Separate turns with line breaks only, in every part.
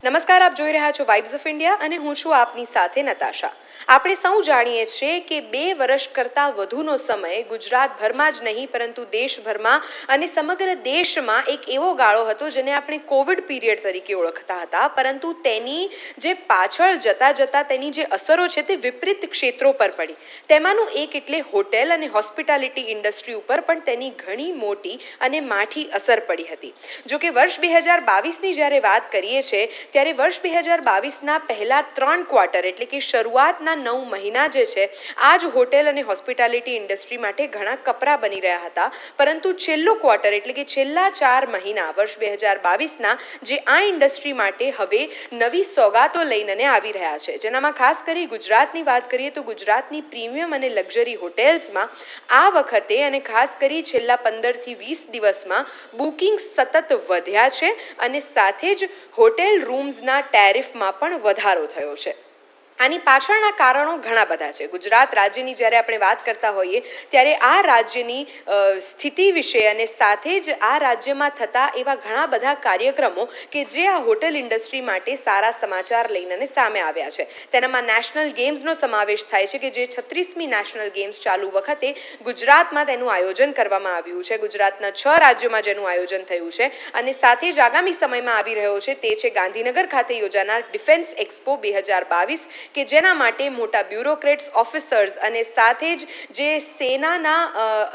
નમસ્કાર, આપ જોઈ રહ્યા છો વાઇબ્સ ઓફ ઇન્ડિયા અને હું છું આપની સાથે નતાશા. આપણે સૌ જાણીએ છીએ કે 2 વર્ષ કરતાં વધુનો સમય ગુજરાતભરમાં જ નહીં પરંતુ દેશભરમાં અને સમગ્ર દેશમાં એક એવો ગાળો હતો જેને આપણે કોવિડ પીરિયડ તરીકે ઓળખતા હતા, પરંતુ તેની જે પાછળ જતાં તેની જે અસરો છે તે વિપરીત ક્ષેત્રો પર પડી. તેમાંનું એક એટલે હોટેલ અને હોસ્પિટાલિટી ઇન્ડસ્ટ્રી ઉપર પણ તેની ઘણી મોટી અને માઠી અસર પડી હતી. જો કે વર્ષ 2022ની જ્યારે વાત કરીએ છીએ ત્યારે વર્ષ 2022ના પહેલા 3 ક્વાર્ટર એટલે કે શરૂઆતના 9 મહિના જે છે આ જ હોટેલ અને હોસ્પિટાલિટી ઇન્ડસ્ટ્રી માટે ઘણા કપરા બની રહ્યા હતા, પરંતુ છેલ્લો ક્વાર્ટર એટલે કે છેલ્લા 4 મહિના વર્ષ 2022ના જે આ ઇન્ડસ્ટ્રી માટે હવે નવી સોગાતો લઈને આવી રહ્યા છે, જેનામાં ખાસ કરી ગુજરાતની વાત કરીએ તો ગુજરાતની પ્રીમિયમ અને લક્ઝરી હોટેલ્સમાં આ વખતે અને ખાસ કરી છેલ્લા 15થી 20 દિવસમાં બુકિંગ સતત વધ્યા છે અને સાથે જ હોટેલ રૂમ્સના ટેરિફમાં પણ વધારો થયો છે. આની પાછળના કારણો ઘણા બધા છે. ગુજરાત રાજ્યની જ્યારે આપણે વાત કરતા હોઈએ ત્યારે આ રાજ્યની સ્થિતિ વિશે અને સાથે જ આ રાજ્યમાં થતા એવા ઘણા બધા કાર્યક્રમો કે જે આ હોટેલ ઇન્ડસ્ટ્રી માટે સારા સમાચાર લઈને સામે આવ્યા છે. તેનામાં નેશનલ ગેમ્સનો સમાવેશ થાય છે કે જે 36મી નેશનલ ગેમ્સ ચાલુ વખતે ગુજરાતમાં તેનું આયોજન કરવામાં આવ્યું છે. ગુજરાતના 6 રાજ્યોમાં જેનું આયોજન થયું છે અને સાથે જ આગામી સમયમાં આવી રહ્યો છે તે છે ગાંધીનગર ખાતે યોજાનાર ડિફેન્સ એક્સપો 2022 કે જેના માટે મોટા બ્યુરોક્રેટ્સ, ઓફિસર્સ અને સાથે જ જે સેનાના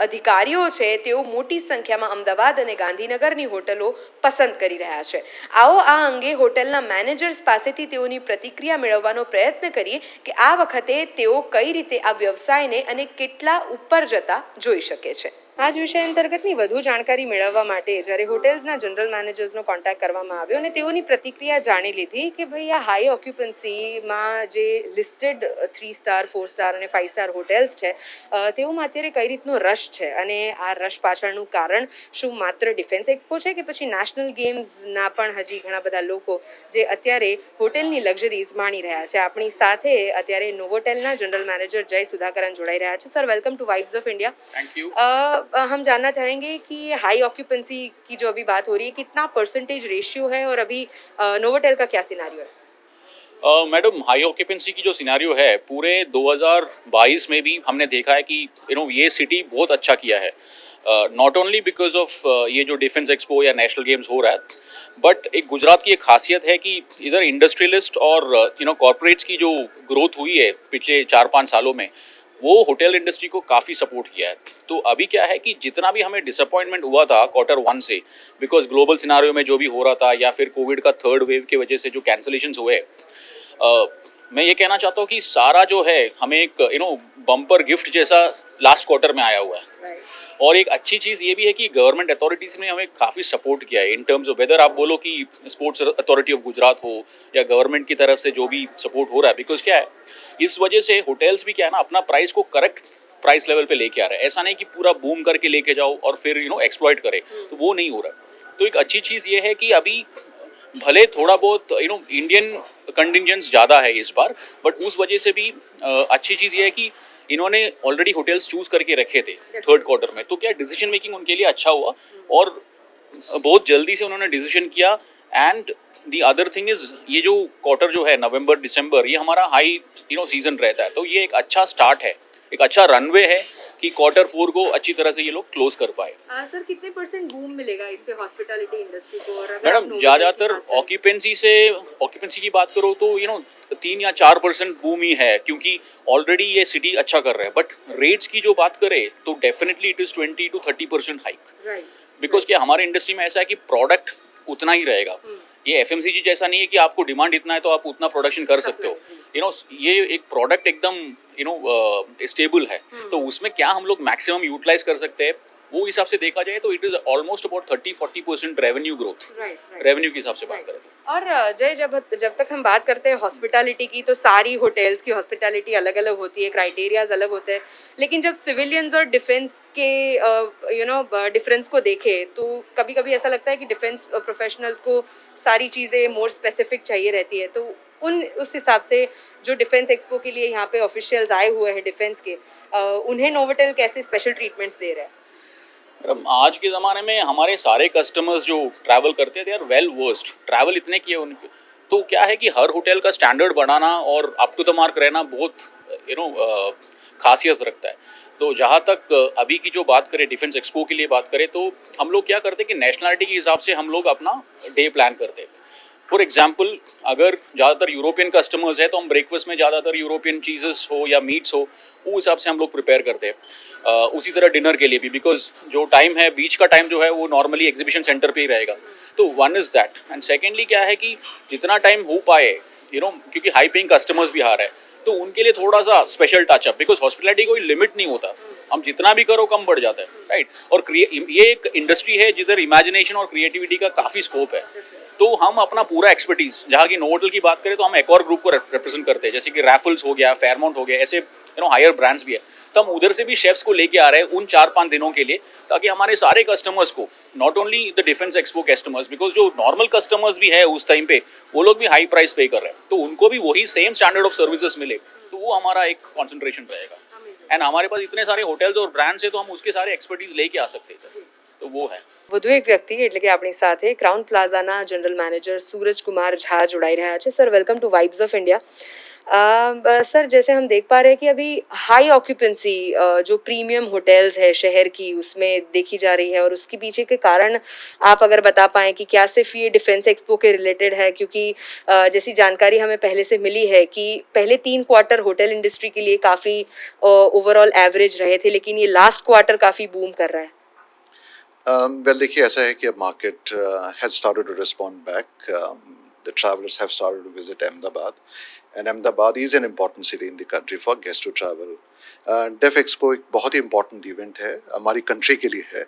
અધિકારીઓ છે તેઓ મોટી સંખ્યામાં અમદાવાદ અને ગાંધીનગરની હોટલો પસંદ કરી રહ્યા છે. આવો આ અંગે હોટલના મેનેજર્સ પાસેથી તેઓની પ્રતિક્રિયા મેળવવાનો પ્રયત્ન કરીએ કે આ વખતે તેઓ કઈ રીતે આ વ્યવસાયને અને કેટલા ઉપર જતા જોઈ શકે છે. આ જ વિષય અંતર્ગતની વધુ જાણકારી મેળવવા માટે જ્યારે હોટેલ્સના જનરલ મેનેજર્સનો કોન્ટેક્ટ કરવામાં આવ્યો અને તેઓની પ્રતિક્રિયા જાણી લીધી કે ભાઈ આ હાઈ ઓક્યુપન્સીમાં જે લિસ્ટેડ 3 સ્ટાર, 4 સ્ટાર અને 5 સ્ટાર હોટેલ્સ છે તેઓમાં અત્યારે કઈ રીતનો રશ છે અને આ રશ પાછળનું કારણ શું માત્ર ડિફેન્સ એક્સપો છે કે પછી નેશનલ ગેમ્સના પણ હજી ઘણા બધા લોકો જે અત્યારે હોટેલની લક્ઝરીઝ માણી રહ્યા છે. આપણી સાથે અત્યારે નોવોટેલના જનરલ મેનેજર જય સુધાકરન જોડાઈ રહ્યા છે. Sir, welcome to vibes of India.
Thank you.
हम जानना चाहेंगे कि हाई ऑक्यूपेंसी की जो अभी बात हो रही है कितना परसेंटेज रेशियो है और अभी नोवोटेल का क्या सिनारियो है?
मैडम, हाई ऑक्यूपेंसी की जो सिनेरियो है पूरे 2022 में भी हमने देखा है कि ये सिटी बहुत अच्छा किया है. नॉट ओनली बिकॉज ऑफ ये जो डिफेंस एक्सपो या नेशनल गेम्स हो रहा है, बट एक गुजरात की एक खासियत है कि इधर इंडस्ट्रियलिस्ट और कॉर्पोरेट्स की जो ग्रोथ हुई है पिछले 4-5 सालों में, वो होटल इंडस्ट्री को काफ़ी सपोर्ट किया है. तो अभी क्या है कि जितना भी हमें डिसअपॉइंटमेंट हुआ था Q1 से, बिकॉज ग्लोबल सिनारियो में जो भी हो रहा था या फिर कोविड का 3rd वेव की वजह से जो कैंसलेशंस हुए, मैं ये कहना चाहता हूँ कि सारा जो है हमें एक बम्पर गिफ्ट जैसा लास्ट क्वार्टर में आया हुआ है. और एक अच्छी चीज़ ये भी है कि गवर्नमेंट अथॉरिटीज़ ने हमें काफ़ी सपोर्ट किया है इन टर्म्स ऑफ वेदर आप बोलो कि स्पोर्ट्स अथॉरिटी ऑफ गुजरात हो या गवर्नमेंट की तरफ से जो भी सपोर्ट हो रहा है. बिकॉज क्या है, इस वजह से होटल्स भी क्या है ना अपना प्राइस को करेक्ट प्राइस लेवल पे लेके आ रहे हैं. ऐसा नहीं कि पूरा बूम करके लेके जाओ और फिर एक्सप्लॉइट करे, तो वो नहीं हो रहा है. तो एक अच्छी चीज़ ये है कि अभी भले थोड़ा बहुत इंडियन कंटिंजेंस ज़्यादा है इस बार, बट उस वजह से भी अच्छी चीज़ ये है कि इन्होंने ऑलरेडी होटल्स चूज करके रखे थे 3rd क्वार्टर में, तो क्या डिसीजन मेकिंग उनके लिए अच्छा हुआ और बहुत जल्दी से उन्होंने डिसीजन किया. And the other thing is ये जो क्वार्टर जो है नवंबर दिसंबर, ये हमारा हाई सीजन रहता है, तो ये एक अच्छा स्टार्ट है, एक अच्छा रनवे है कि Q4 को अच्छी तरह से ये लोग क्लोज कर पाए.
सर, कितने % बूम मिलेगा इससे हॉस्पिटैलिटी इंडस्ट्री को? और
मैडम, ज़्यादातर ऑक्यूपेंसी की बात करो तो 3 या 4% बूम ही है, क्योंकि ऑलरेडी ये सिटी अच्छा कर रहा है. बट रेट्स की जो बात करें तो definitely it is 20 to 30% hike. Because क्या हमारे इंडस्ट्री में ऐसा है कि प्रोडक्ट उतना ही रहेगा. ये FMCG जैसा नहीं है कि आपको डिमांड इतना है तो आप उतना प्रोडक्शन कर सकते हो. ये एक प्रोडक्ट एकदम स्टेबल है, तो उसमें क्या हम लोग मैक्सिमम यूटिलाइज कर सकते हैं, वो हिसाब से देखा जाए तो it is almost about 30-40% revenue growth. Revenue के हिसाब से बात करें
और जय, जब तक हम बात करते हैं हॉस्पिटैलिटी की तो सारी होटल्स की हॉस्पिटैलिटी अलग अलग होती है, क्राइटेरियाज अलग होते हैं, लेकिन जब सिविलियंस और डिफेंस के डिफरेंस को देखें तो कभी कभी ऐसा लगता है कि डिफेंस प्रोफेशनल्स को सारी चीज़ें मोर स्पेसिफिक चाहिए रहती है. तो उस हिसाब से जो डिफेंस एक्सपो के लिए यहाँ पे ऑफिशियल्स आए हुए हैं डिफेंस के, उन्हें नोवोटेल कैसे स्पेशल ट्रीटमेंट्स दे रहे हैं?
मैडम, आज के ज़माने में हमारे सारे कस्टमर्स जो ट्रैवल करते हैं they are well versed. Travel इतने किए तो क्या है कि हर होटल का स्टैंडर्ड बढ़ाना और अप टू द मार्क रहना बहुत खासियत रखता है। तो जहाँ तक अभी की जो बात करें डिफेंस एक्सपो के लिए बात करें, तो हम लोग क्या करते हैं कि नेशनलिटी के हिसाब से हम लोग अपना डे प्लान करते हैं। फॉर एग्जाम्पल, अगर ज़्यादातर यूरोपियन कस्टमर्स है तो हम ब्रेकफास्ट में ज़्यादातर यूरोपियन चीज़ेस हो या मीट्स हो, वो हिसाब से हम लोग प्रिपेयर करते हैं। उसी तरह डिनर के लिए भी, बिकॉज जो टाइम है बीच का टाइम जो है वो नॉर्मली एग्जीबिशन सेंटर पे ही रहेगा। तो one is that, and secondly क्या है कि जितना टाइम हो पाए, क्योंकि हाई पेइंग कस्टमर्स भी आ रहे हैं, तो उनके लिए थोड़ा सा स्पेशल टचअप, बिकॉज हॉस्पिटलिटी कोई लिमिट नहीं होता, हम जितना भी करो कम बढ़ जाता है, राइट। और ये एक इंडस्ट्री है जिधर इमेजिनेशन और क्रिएटिविटी का काफ़ी स्कोप है। तो हम अपना पूरा एक्सपर्टीज, जहाँ की नोवोटल की बात करें तो हम एक और ग्रुप को रिप्रेजेंट करते हैं, जैसे कि रैफल्स हो गया, फेयरमाउंट हो गया, ऐसे हायर ब्रांड्स भी है। तो हम उधर से भी शेफ्स को लेके आ रहे हैं उन 4-5 दिनों के लिए, ताकि हमारे सारे कस्टमर्स को, not only the defence expo customers, because जो नॉर्मल कस्टमर्स भी है उस टाइम पे, वो लोग भी हाई प्राइस पे कर रहे हैं, तो उनको भी वही सेम स्टैंडर्ड ऑफ सर्विसेज मिले। तो वो हमारा एक कॉन्सेंट्रेशन रहेगा। एंड हमारे पास इतने सारे होटल्स और ब्रांड्स है, तो हम उसके सारे एक्सपर्टीज लेके आ सकते हैं। तो वो है।
વધુ એક વ્યક્તિ એટલે કે આપણી સાથે crown પ્લાઝાના general manager Suraj Kumar Jha જોડાઈ રહ્યા છે। Sir, welcome to vibes of India. Sir, जैसे हम देख पा रहे हैं कि अभी हाई ऑक्यूपेंसी जो प्रीमियम होटल्स है शहर की, उसमें देखी जा रही है, और उसके पीछे के कारण आप अगर बता पाएँ कि क्या सिर्फ ये डिफेंस एक्सपो के रिलेटेड है, क्योंकि जैसी जानकारी हमें पहले से मिली है कि पहले 3 क्वार्टर होटल इंडस्ट्री के लिए काफ़ी ओवरऑल एवरेज रहे थे, लेकिन ये लास्ट क्वार्टर काफ़ी बूम कर रहा है।
Well, देखिए ऐसा है कि अब market has started to respond back. The travelers have started to visit Ahmedabad, and Ahmedabad is an important city in the country for guests to travel. Def Expo एक बहुत ही important event है हमारी country के लिए है,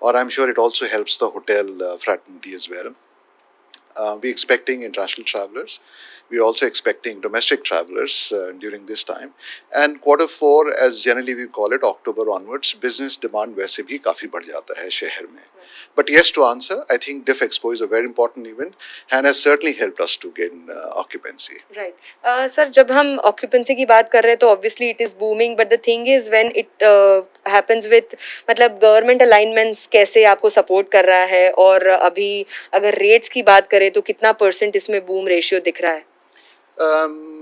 और I'm sure it also helps the hotel fraternity as well. We're expecting international travelers. We're also expecting domestic travelers during this time. And quarter 4, as generally we call it, October onwards, business demand वैसे भी काफ़ी बढ़ जाता है शहर में. But yes, to answer, I think DIF Expo is a very important event and has certainly helped us to gain occupancy.
Right. Sir, जब हम ऑक्यूपेंसी की बात कर रहे हैं तो obviously it is booming, but the thing is when it happens with, मतलब government alignments कैसे आपको सपोर्ट कर रहा है, और अभी अगर रेट्स की बात करें तो कितना % इसमें बूम रेशियो दिख रहा है?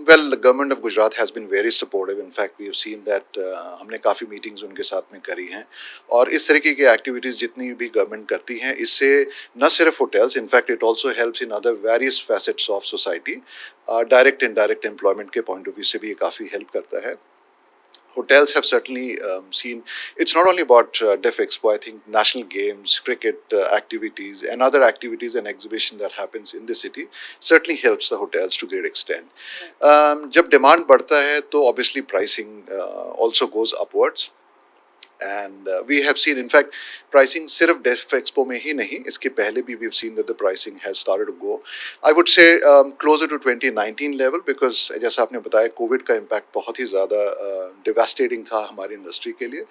Well, the government of Gujarat has been very supportive. In fact, we have seen that हमने काफ़ी मीटिंग्स उनके साथ में करी हैं, और इस तरीके की एक्टिविटीज़ जितनी भी गवर्नमेंट करती हैं, इससे न सिर्फ hotels, in fact it also helps in other various facets of society. Direct indirect employment के पॉइंट ऑफ व्यू से भी ये काफ़ी हेल्प करता है। Hotels have certainly seen, it's not only about DEF Expo, I think national games, cricket activities and other activities and exhibition that happens in the city certainly helps the hotels to great extent. जब demand बढ़ता है तो obviously pricing also goes upwards. And we have seen, in fact, pricing सिर्फ DEF Expo में ही नहीं, इसके पहले भी we've seen that the pricing has started to go, I would say, closer to 2019 level, because जैसा आपने बताया कोविड का impact बहुत ही ज़्यादा devastating था हमारी इंडस्ट्री के लिए,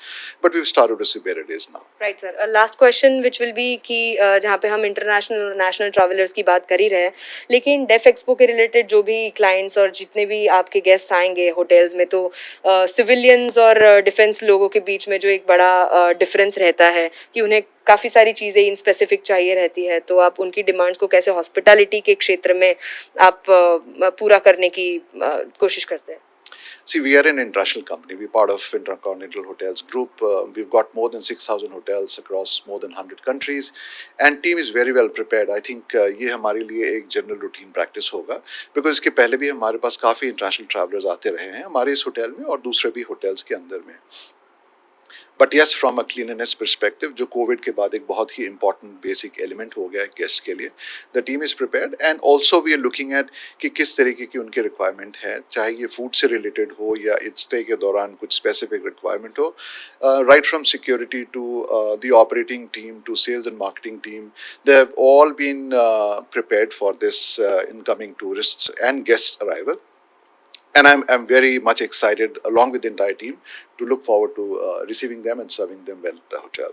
but we've started to see where it is now.
Right sir, last question which will be कि जहाँ पे हम इंटरनेशनल और नेशनल ट्रैवलर्स की बात कर ही रहे हैं, लेकिन डेफ एक्सपो के रिलेटेड जो भी क्लाइंट्स और जितने भी आपके गेस्ट आएंगे होटल्स में, तो सिविलियंस और डिफेंस लोगों के बीच में जो एक बड़ा डिफरेंस रहता है कि उन्हें काफ़ी सारी चीज़ें इन स्पेसिफिक चाहिए रहती है, तो आप उनकी डिमांड्स को कैसे हॉस्पिटैलिटी के क्षेत्र में आप पूरा करने की कोशिश करते हैं?
See, we are an international company. We're part of Intercontinental Hotels Group. We've got more than 6,000 hotels across more than 100 countries. And team is very well prepared. I think ये हमारे लिए एक जनरल रूटीन प्रैक्टिस होगा, because इसके पहले भी हमारे पास काफ़ी इंटरनेशनल ट्रैवलर्स आते रहे हैं हमारे इस होटल में और दूसरे भी होटल्स के अंदर में. But yes, from a cleanliness perspective, जो कोविड के बाद एक बहुत ही इंपॉर्टेंट बेसिक एलिमेंट हो गया है गेस्ट के लिए, the team is prepared, and also we are looking at कि किस तरीके की उनकी रिक्वायरमेंट है, चाहे ये फूड से रिलेटेड हो या स्टे के दौरान कुछ स्पेसिफिक रिक्वायरमेंट हो, right from security to the operating team to sales and marketing team, they have all been prepared for this incoming tourists and guest arrival. And I'm very much excited, along with the entire team, to look forward to receiving them and serving them well at the hotel.